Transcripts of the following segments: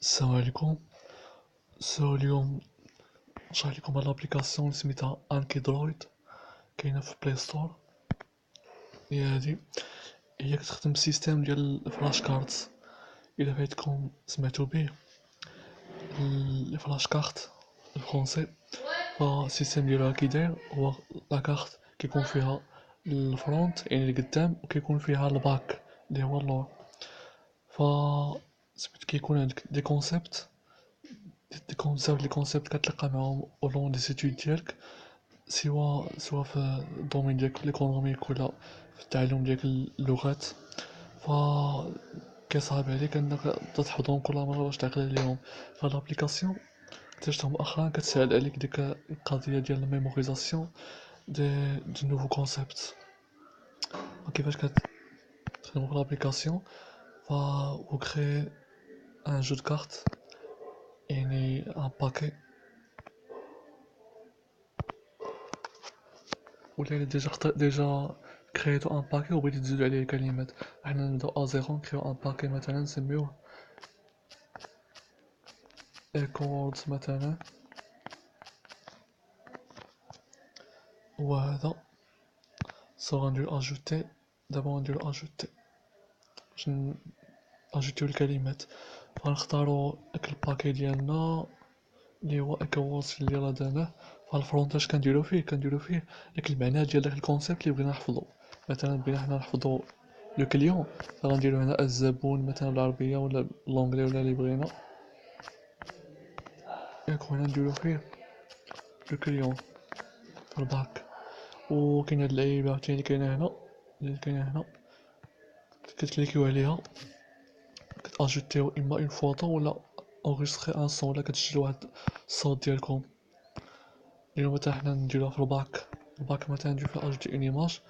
السلام عليكم. اليوم نشرح لكم على الابليكاسيون اللي سميتها انكيدرويد، كاينه في بلاي ستور. هي كتخدم بالسيستم ديال الفلاش كارت. الا بغيتكم سمعتو به الفلاش كارت الفرونسي، فالسيستم ديالها كي داير هو لاكارت كيكون فيها الفرونت يعني القدام، وكيكون فيها الباك اللي هو اللور. ف كيكون عندك دي كونسيبت لي كونسيبت كتلقى معاهم او لون دي زيتود ديالك، سوا في الدومين ديال ليكونوميك ولا في التعلم ديال اللغات. ف كيصعب عليك انك تحفظهم كل مره باش تعقل عليهم. فالابليكاسيون اكتشفتها مؤخرا كتساعد عليك ديك القضيه ديال الميموريزاسيون دي نوفو كونسيبت. وكيفاش كتخدم في الابليكاسيون؟ vous créez un jeu de cartes يعني un paquet، ولا ديجا كريتو ان باكي وبغيتي تزيدو عليه الكلمات. احنا نبداو ا0 نكريو ان باكي مثلا نسميوه ايكوردز مثلا، وهذا سو غنديرو اجوتي. دابا غنديرو اجوتي باش اجوتيو الكلمات. فنختارو داك الباكي ديالنا اللي هو ايكوردز اللي راه درناه. فالفرونت اش كنديرو فيه داك المعنى ديال داك الكونسيبت اللي بغينا نحفظو. مثلا بغينا حنا نحفظو لو كليون، فغنديرو هنا الزبون مثلا بالعربيه ولا بالونجلي ولا اللي بغينا. هنا نديرو فيه لو كليون في الباك. وكاين هاد اللعيبه عاوتاني كاينه هنا كتكليكيو عليها، كتاجوتيو اما اون فوتو ولا اونغيستري ان صون، ولا كتسجلو واحد الصوت ديالكم. اليوم مثلا حنا نديروها في الباك مثلا ندير فيها اجوتي اون ايماج،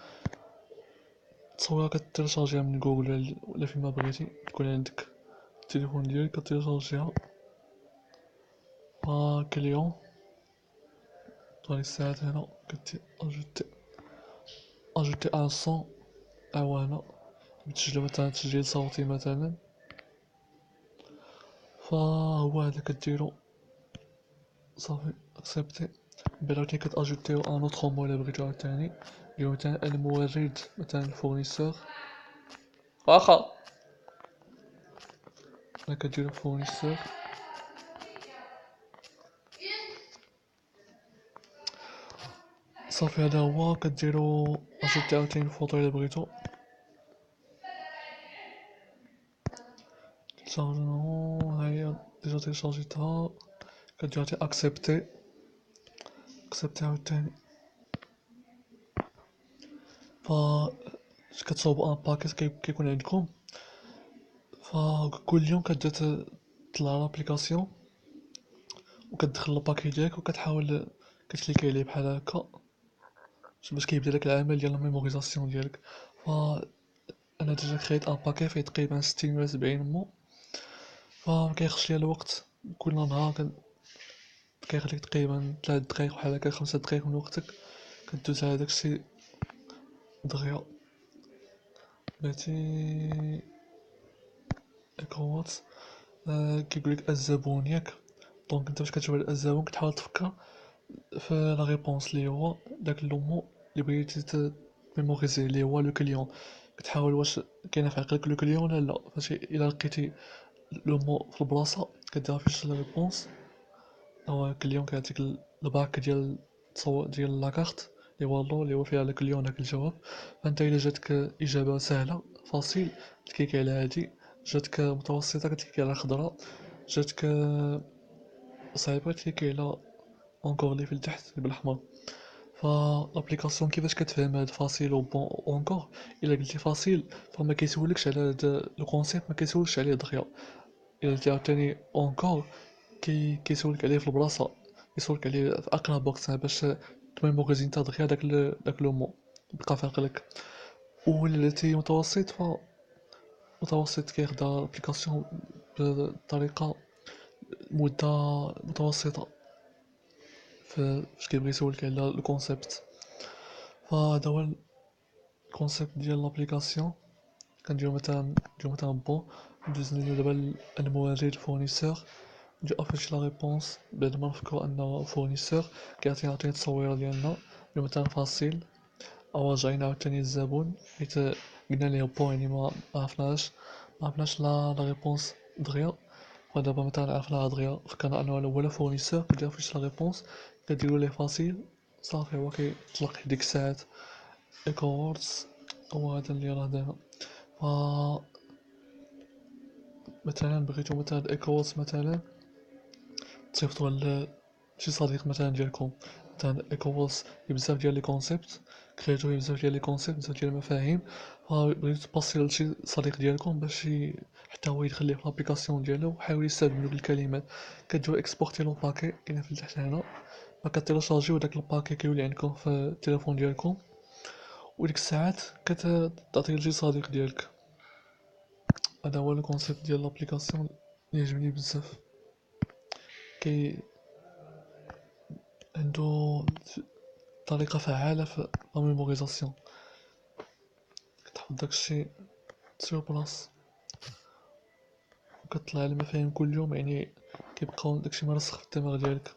تصورها كتيليشارجيها من جوجل ولا فيما بغيتي، تكون عندك التليفون ديالك كتيليشارجيها. كليون طوالي الساعات هنا اجوتي ان صون. هنا بتسجلو مثلا تسجيل صوتي مثلا، فهو هذا كديرو صافي اكسبتي. من بعد عاوتاني كتاجوتيو ان اوتر مو الا بغيتو عاوتاني، اللي هو مثلا المورد مثلا الفورنيسور. واخا انا كديرو فورنيسور صافي. هذا هو كديرو اجوتي عاوتاني الفوطو الا بغيتو تيليشارجمون. هاهي ديجا تيليشارجيتها، كدير عاوتاني اكسبتي عاوتاني. ف كتصوبو ان باكيت كيكون عندكم. فكل يوم كتبدا تطلع لابليكاسيون وكتدخل الباكي ديالك وكتحاول كتكليكي عليه بحال هكا باش كيبدا داك العمل ديال الميموريزاسيون ديالك. انا ديجا كريت ان باكي فيه تقريبا 60 ولا 70 مو. فمكياخدش ليا الوقت كل نهار كيخليك تقريبا 3 دقايق بحال هكا 5 دقايق من وقتك كدوز على داكشي دغيا. بغيتي كوات كيقولك الزبون ياك. دونك انت فاش كتشوف الزبون كتحاول تفكر في لا ريبونس اللي هو داك لو مو اللي بغيتي تميموريزي اللي هو لو كليون. كتحاول واش كاينه في عقلك لو كليون ولا لا. فاش الا لقيتي لو مو في البلاصه كديرها فيش لا ريبونس. هو كليون كيعطيك الباك ديال تصور ديال لاكارت اللي هو اللو اللي هو فيها لك اليوم داك الجواب. فانت الا جاتك اجابه سهله فاصيل تكليكي على هادي، جاتك متوسطه كتكليكي على خضراء، جاتك صعيبه تكليكي على اونكور اللي في التحت بالاحمر. فالابليكاسيون كيفاش كتفهم هاد فاصيل و بون اونكور؟ الا قلتي فاصيل فما كيسولكش على هاد لو كونسيبت، ما كيسولكش عليه دغيا. الا قلتي عاوتاني اونكور كيسولك عليه في البلاصه، يسولك عليه في اقرب وقت باش تميموريزي نتا دغيا داك لو مو يبقى في عقلك. ولاتي متوسط متوسط كيخدا الابليكاسيون بطريقه مده متوسطه فاش كيبغي يسولك على الكونسيبت. فهذا هو الكونسيبت ديال لابليكاسيون. نديرو مثلا بون ندوزو دابا المورد الفورنيسور، نجي افيشي لا ريبونس بعد ما نفكرو ان فورنيسور كيعطينا التصويره ديالنا اللي مثلا فاصيل، او راجعين عاوتاني الزبون حيت قلنا ليه بون يعني ما عرفناش لا ريبونس دغيا. ودابا مثلا عرفناها دغيا فكرنا انه هو لا فورنيسور، كدير فيش لا ريبونس كديرو ليه فاصيل صافي هو كيطلق ديك الساعات ايكو ووردز. هو هذا اللي راه داير. ف مثلا بغيتو مثلا ايكو ووردز مثلا تصيفطوه شي صديق مثلا ديالكم، مثلا ايكووس بزاف ديال لي كونسيبت، كرياتو بزاف ديال لي كونسيبت بزاف ديال المفاهيم، بغيتو تباسيو لشي صديق ديالكم باش حتى هو يدخل ليه في لابليكاسيون ديالو ويحاول يستافد من دوك الكلمات. كديرو اكسبورتي لو باكي كاينه في التحت هنا، كتيلاشارجيو داك الباكي كيولي عندكم في التليفون ديالكم، وديك الساعات كتعطيه لشي صديق ديالك. هذا هو الكونسيبت ديال لابليكاسيون اللي عجبني بزاف. كي عندو طريقة فعالة في لا ميموريزاسيون، كتحط داكشي سور بلاص وكتطلع المفاهيم كل يوم، يعني كيبقاو داكشي مرسخ في الدماغ ديالك.